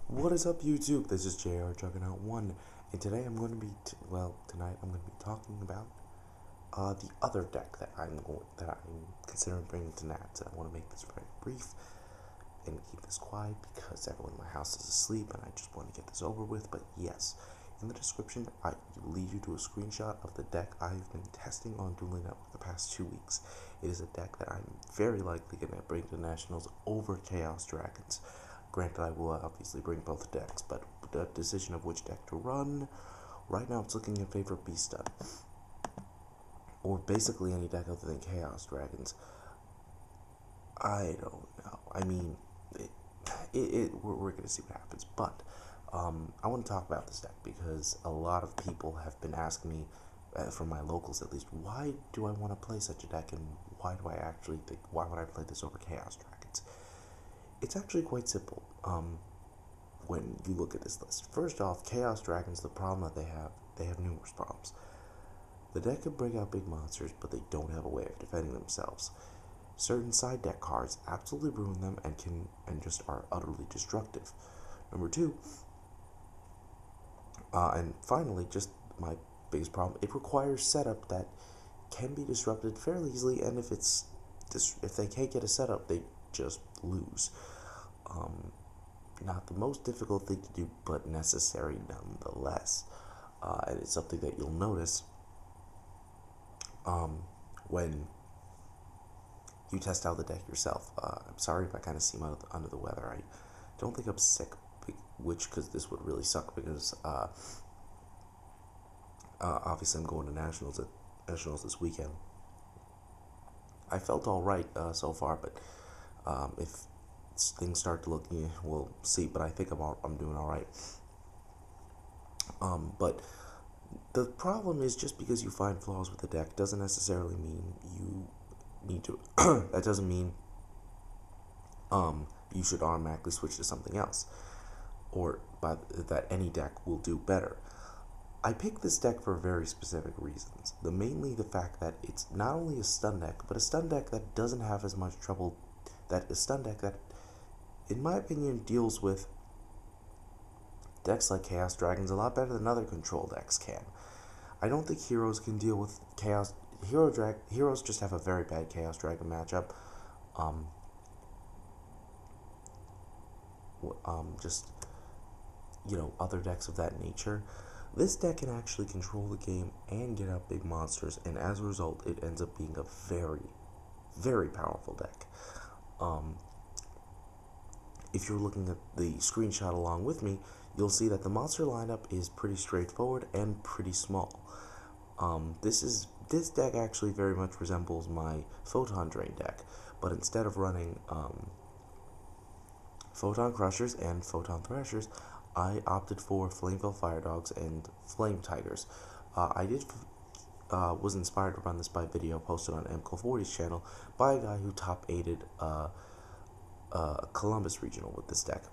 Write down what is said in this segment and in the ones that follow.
What is up, YouTube? This is JR Juggernaut 1, and today I'm going to be, tonight I'm going to be talking about the other deck that I'm considering bringing to Nats. And I want to make this very brief and keep this quiet because everyone in my house is asleep, and I just want to get this over with. But yes, in the description, I lead you to a screenshot of the deck I've been testing on Dueling Network the past 2 weeks. It is a deck that I'm very likely going to bring to Nationals over Chaos Dragons. Granted, I will obviously bring both decks, but the decision of which deck to run, right now it's looking in favor of Beast Stun. Or basically any deck other than Chaos Dragons. I don't know. I mean, we're going to see what happens. But I want to talk about this deck because a lot of people have been asking me, from my locals at least, why do I want to play such a deck, and why would I play this over Chaos Dragons? It's actually quite simple when you look at this list. First off, Chaos Dragons, the problem that they have numerous problems. The deck can bring out big monsters, but they don't have a way of defending themselves. Certain side deck cards absolutely ruin them and just are utterly destructive. Number two, and finally, just my biggest problem, it requires setup that can be disrupted fairly easily, and if they can't get a setup, they just lose. Not the most difficult thing to do, but necessary nonetheless. And it's something that you'll notice when you test out the deck yourself. I'm sorry if I kind of seem under the weather. I don't think I'm sick, because this would really suck, because obviously I'm going to Nationals this weekend. I felt all right so far, but if things start to look, we'll see. But I think I'm doing all right. But the problem is, just because you find flaws with the deck doesn't necessarily mean you need to. That doesn't mean you should automatically switch to something else, or that any deck will do better. I picked this deck for very specific reasons. Mainly the fact that it's not only a stun deck, but a stun deck that doesn't have as much trouble. That a stun deck that, in my opinion, deals with decks like Chaos Dragons a lot better than other control decks can. I don't think heroes can deal with Chaos. Heroes just have a very bad Chaos Dragon matchup. Just, other decks of that nature. This deck can actually control the game and get out big monsters, and as a result, it ends up being a very, very powerful deck. If you're looking at the screenshot along with me, you'll see that the monster lineup is pretty straightforward and pretty small. This deck actually very much resembles my Photon Drain deck, but instead of running Photon Crushers and Photon Thrashers, I opted for Flameville Fire Dogs and Flame Tigers. I was inspired to run this by a video posted on MCO40's channel by a guy who top 8'd Columbus Regional with this deck.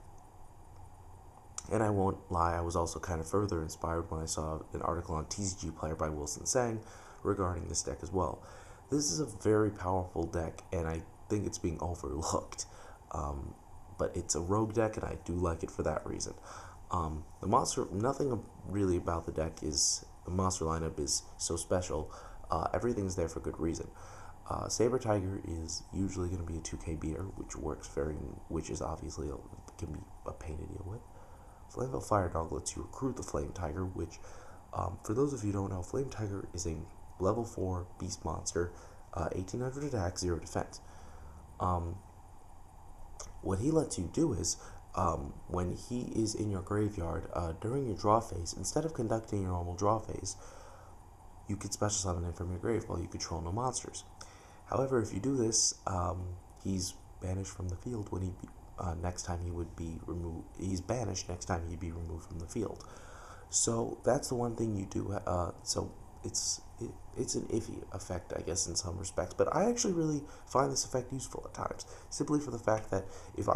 And I won't lie, I was also kind of further inspired when I saw an article on TCG Player by Wilson Sang regarding this deck as well. This is a very powerful deck, and I think it's being overlooked. But it's a rogue deck, and I do like it for that reason. Nothing really about the monster lineup is so special. Everything's there for good reason. Saber Tiger is usually going to be a 2K beater, which is obviously can be a pain to deal with. Flameville Fire Dog lets you recruit the Flame Tiger, which, for those of you who don't know, Flame Tiger is a level 4 beast monster, 1800 attack, 0 defense. What he lets you do is, when he is in your graveyard, during your draw phase, instead of conducting your normal draw phase, you could special summon him from your grave while you control no monsters. However, if you do this, he's banished from the field when next time he would be removed. He's banished next time he'd be removed from the field. So that's the one thing you do. So it's an iffy effect, I guess, in some respects. But I actually really find this effect useful at times, simply for the fact that if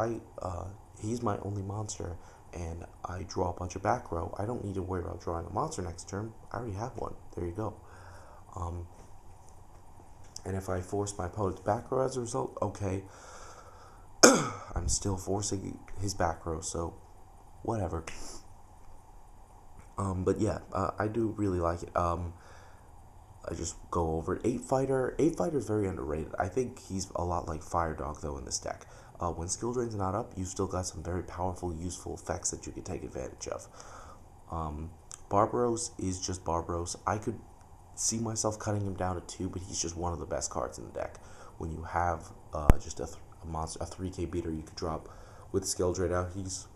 he's my only monster and I draw a bunch of back row, I don't need to worry about drawing a monster next turn. I already have one. There you go. And if I force my opponent's back row as a result, okay, I'm still forcing his back row, so whatever. But yeah, I do really like it. I just go over it. Eight Fighter is very underrated. I think he's a lot like Fire Dog though in this deck. When skill drain's not up, you still got some very powerful, useful effects that you can take advantage of. Barbaros is just Barbaros. I could see myself cutting him down to 2, but he's just one of the best cards in the deck. When you have just a monster, a 3K beater you could drop with skill drain out, he's,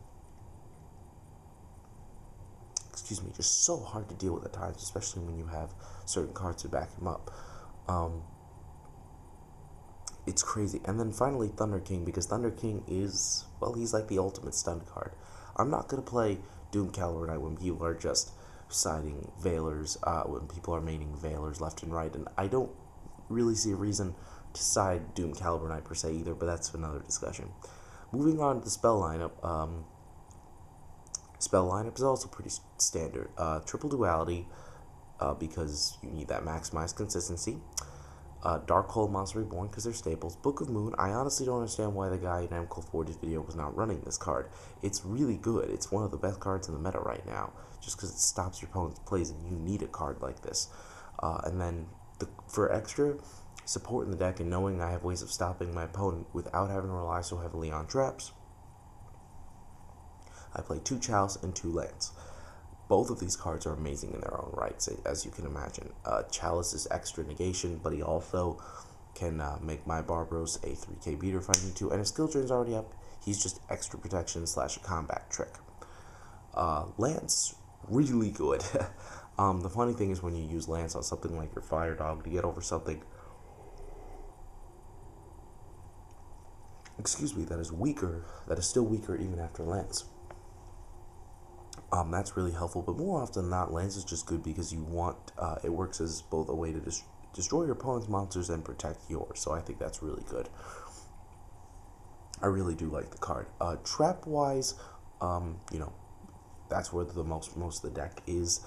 excuse me, just so hard to deal with at times, especially when you have certain cards to back him up. It's crazy. And then finally Thunder King, because Thunder King is, well, he's like the ultimate stun card. I'm not going to play Doom Caliber Knight when people are just siding Veilers, when people are maining Veilers left and right, and I don't really see a reason to side Doom Caliber Knight per se either, but that's another discussion. Moving on to the spell lineup, spell lineup is also pretty standard. Triple Duality, because you need that maximized consistency. Darkhold, Monster Reborn, because they're staples. Book of Moon, I honestly don't understand why the guy in MCO40's video was not running this card. It's really good. It's one of the best cards in the meta right now, just because it stops your opponent's plays, and you need a card like this. And then for extra support in the deck and knowing I have ways of stopping my opponent without having to rely so heavily on traps, I play 2 Chalice and 2 Lance. Both of these cards are amazing in their own rights, as you can imagine. Chalice is extra negation, but he also can make my Barbaros a 3K beater if I need to, and if skill drain's already up, he's just extra protection / a combat trick. Lance, really good. The funny thing is when you use Lance on something like your Fire Dog to get over something, excuse me, that is still weaker even after Lance. That's really helpful, but more often than not, Lance is just good because you want, it works as both a way to destroy your opponent's monsters and protect yours, so I think that's really good. I really do like the card. Trap-wise, that's where the most of the deck is.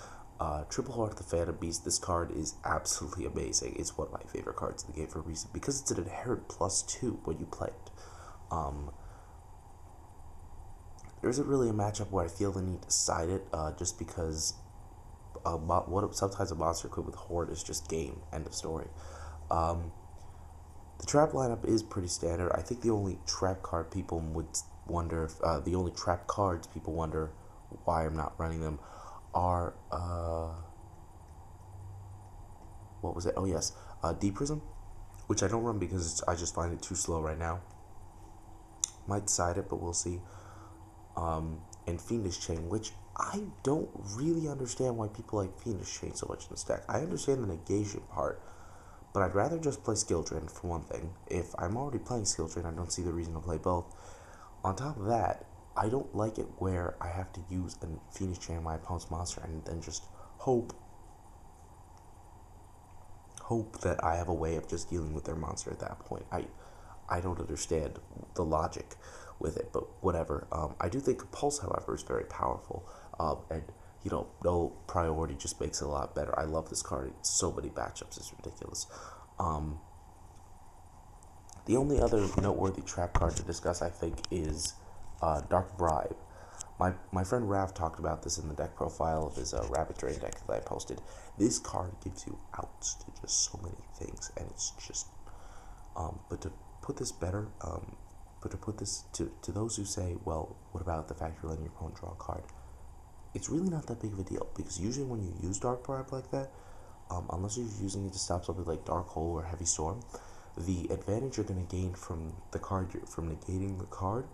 Triple Heart the Phantom Beast, this card is absolutely amazing. It's one of my favorite cards in the game for a reason, because it's an inherent +2 when you play it. There isn't really a matchup where I feel the need to side it, just because sometimes a monster equipped with Horde is just game, end of story. The trap lineup is pretty standard. I think the only trap card people would wonder if, the only trap cards people wonder why I'm not running them are, what was it? Oh yes, Deep Prism, which I don't run because I just find it too slow right now. Might side it, but we'll see. And Fiendish Chain, which I don't really understand why people like Fiendish Chain so much in this deck. I understand the negation part, but I'd rather just play Skill Drain for one thing. If I'm already playing Skill Drain, I don't see the reason to play both. On top of that, I don't like it where I have to use a Fiendish Chain on my opponent's monster and then just hope that I have a way of just dealing with their monster at that point. I don't understand the logic with it, but whatever. I do think Pulse, however, is very powerful, and no priority just makes it a lot better. I love this card. It's so many matchups, it's ridiculous. The only other noteworthy trap card to discuss, I think, is Dark Bribe. My friend Rav talked about this in the deck profile of his Rabbit Drain deck that I posted. This card gives you outs to just so many things, and it's just, but to put this better, but to put this to those who say, well, what about the fact you're letting your opponent draw a card? It's really not that big of a deal, because usually when you use Dark Bribe like that, unless you're using it to stop something like Dark Hole or Heavy Storm, the advantage you're going to gain from the card, from negating the card,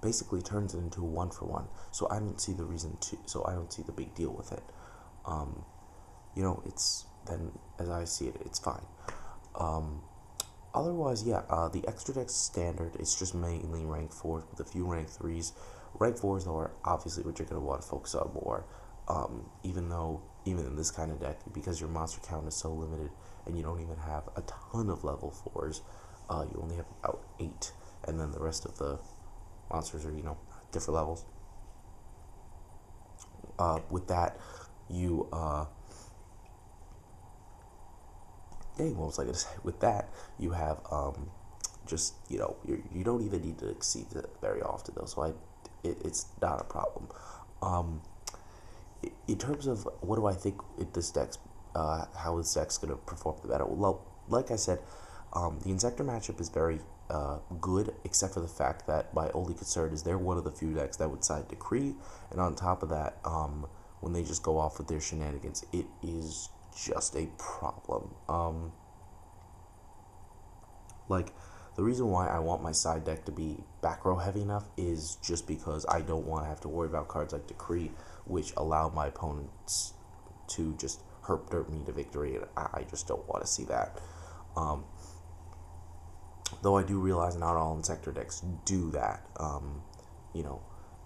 basically turns it into a 1-for-1. So I don't see the reason to. So I don't see the big deal with it. It's then as I see it, it's fine. Otherwise, yeah, the extra deck's standard. It's just mainly rank 4s with a few rank 3s. Rank 4s, though, are obviously what you're going to want to focus on more. Even in this kind of deck, because your monster count is so limited and you don't even have a ton of level 4s, you only have about 8, and then the rest of the monsters are, different levels. With that, you, dang, what was I going to say? With that, you have, just, you don't even need to exceed it very often though, so it's not a problem. Um, in terms of what do I think this deck's, how this deck's gonna perform the meta, well, like I said, the Insector matchup is very good, except for the fact that my only concern is they're one of the few decks that would side Decree, and on top of that, when they just go off with their shenanigans, it is just a problem. Like, the reason why I want my side deck to be back row heavy enough is just because I don't want to have to worry about cards like Decree, which allow my opponents to just herp dirt me to victory, and I just don't want to see that. Though I do realize not all Insector decks do that, you know,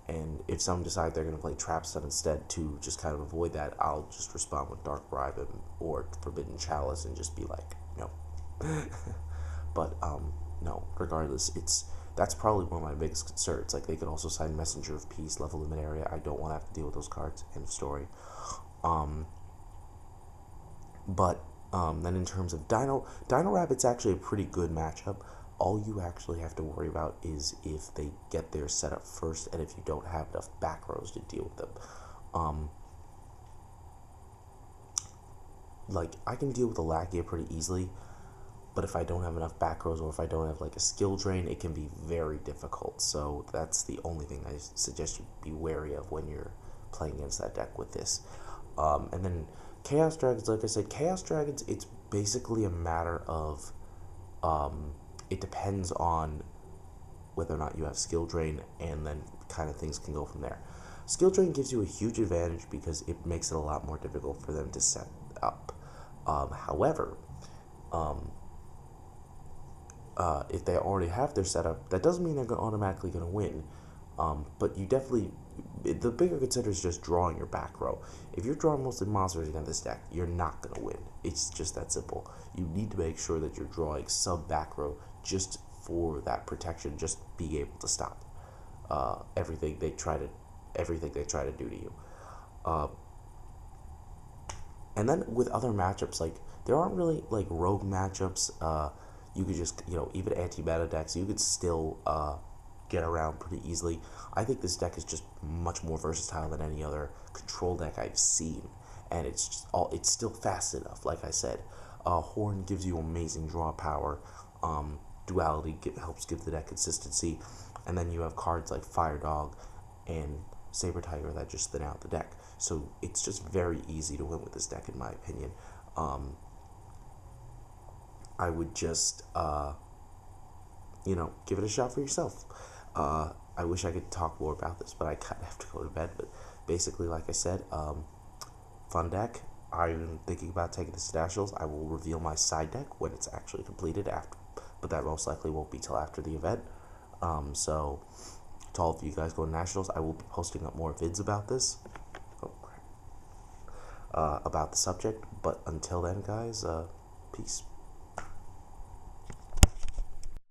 and if some decide they're going to play Trap Stun instead to just kind of avoid that, I'll just respond with Dark Bribe or Forbidden Chalice and just be like, no. But, no, regardless, that's probably one of my biggest concerns. Like, they could also sign Messenger of Peace, Level Limit Area. I don't want to have to deal with those cards. End of story. But then in terms of Dino Rabbit's actually a pretty good matchup. All you actually have to worry about is if they get their setup first, and if you don't have enough back rows to deal with them. Like, I can deal with a Lackey pretty easily, but if I don't have enough back rows, or if I don't have like a skill drain, it can be very difficult. So that's the only thing I suggest you be wary of when you're playing against that deck with this. And then Chaos Dragons, like I said, Chaos Dragons, it's basically a matter of, it depends on whether or not you have skill drain, and then kind of things can go from there. Skill drain gives you a huge advantage because it makes it a lot more difficult for them to set up. However, if they already have their setup, that doesn't mean they're automatically going to win. But you definitely, the bigger concern is just drawing your back row. If you're drawing mostly monsters against this deck, you're not going to win. It's just that simple. You need to make sure that you're drawing some back row just for that protection, just being able to stop everything they try to do to you. And then with other matchups, like, there aren't really like rogue matchups. You could just, even anti-meta decks, you could still get around pretty easily. I think this deck is just much more versatile than any other control deck I've seen, and it's still fast enough. Like I said, Horn gives you amazing draw power. Duality helps give the deck consistency, and then you have cards like Fire Dog and Saber Tiger that just thin out the deck. So it's just very easy to win with this deck, in my opinion. I would just, give it a shot for yourself. I wish I could talk more about this, but I kind of have to go to bed. But basically, like I said, fun deck. I'm thinking about taking this to Nationals. I will reveal my side deck when it's actually completed, but that most likely won't be till after the event. So, to all of you guys going to Nationals, I will be posting up more vids about this. Oh, crap. About the subject. But until then, guys, peace.